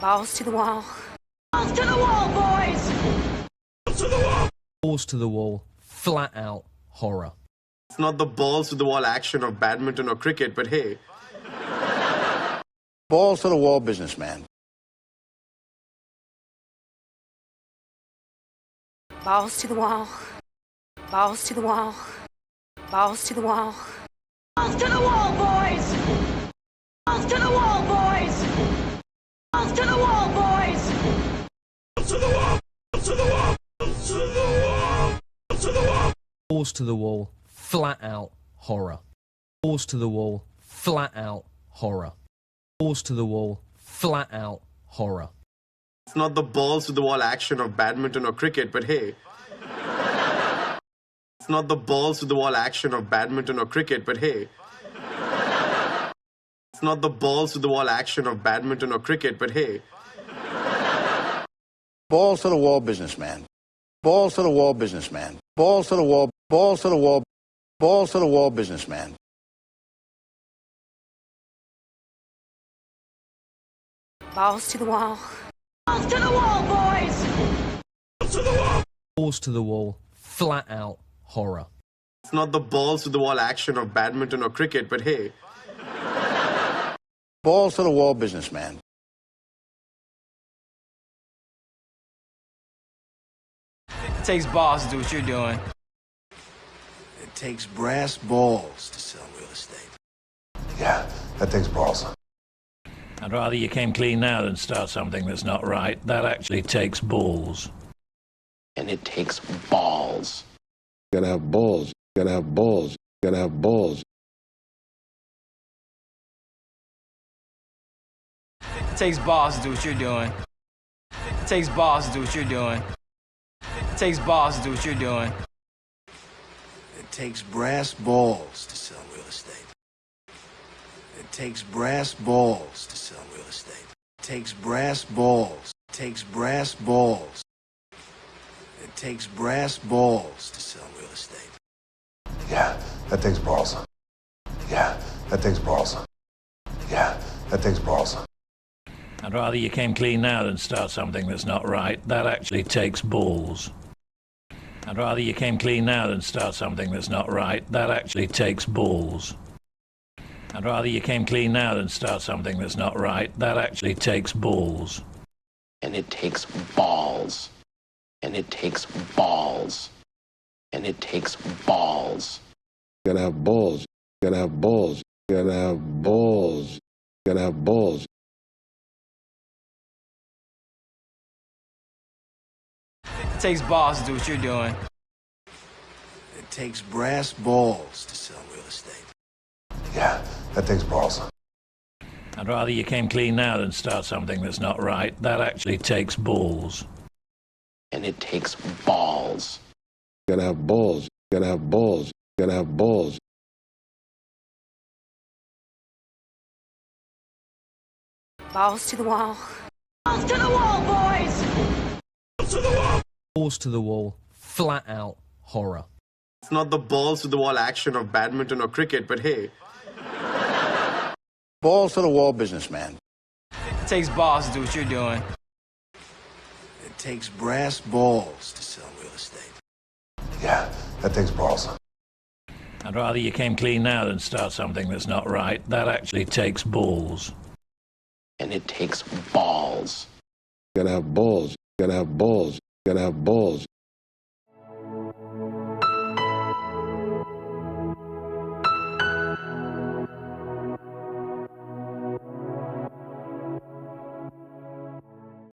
Balls to the wall. Balls to the wall, boys! Balls to the wall, flat out horror. It's not the balls to the wall action of badminton or cricket, but hey. Balls to the wall businessman. Balls to the wall. Balls to the wall. Balls to the wall. Balls to the wall, boys! Balls to the wall, boys! Balls to the wall, boys! To the wall! To the wall! To the wall! To the wall! Balls to the wall, flat out horror. Balls to the wall, flat out horror. Balls to the wall, flat out horror. It's not the balls to the wall action of badminton or cricket, but hey. It's not the balls to the wall action of badminton or cricket, but hey. It's not the balls to the wall action of badminton or cricket, but hey. Balls to the wall businessman. Balls to the wall businessman. Balls to the wall. Balls to the wall. Balls to the wall businessman. Balls to the wall. Balls to the wall, boys! To the wall! Balls to the wall, flat out horror. It's not the balls to the wall action of badminton or cricket, but hey. Balls to the wall businessman. It takes balls to do what you're doing. It takes brass balls to sell real estate. Yeah, that takes balls. I'd rather you came clean now than start something that's not right. That actually takes balls. And it takes balls. You gotta have balls. You gotta have balls. You gotta have balls. It takes balls to do what you're doing. It takes balls to do what you're doing. It takes balls to do what you're doing. It takes brass balls to sell real estate. It takes brass balls to sell real estate. It takes brass balls. It takes brass balls. It takes brass balls to sell real estate. Yeah, that takes balls. Yeah, that takes balls. Yeah, that takes balls. I'd rather you came clean now than start something that's not right. That actually takes balls. I'd rather you came clean now than start something that's not right. That actually takes balls. I'd rather you came clean now than start something that's not right. That actually takes balls. And it takes balls. And it takes balls. And it takes balls. You gotta have balls. You gotta have balls. You gotta have balls. You gotta have balls. It takes balls to do what you're doing. It takes brass balls to sell real estate. Yeah, that takes balls. I'd rather you came clean now than start something that's not right. That actually takes balls. And it takes balls. You gotta have balls. You gotta have balls. You gotta have balls. Balls to the wall. Balls to the wall, boys! To the wall! Balls to the wall, flat out horror. It's not the balls to the wall action of badminton or cricket, but hey. Balls to the wall businessman. It takes balls to do what you're doing. It takes brass balls to sell real estate. Yeah, that takes balls. I'd rather you came clean now than start something that's not right. That actually takes balls. And it takes balls. You gotta have balls. You gotta have balls. You gotta have balls.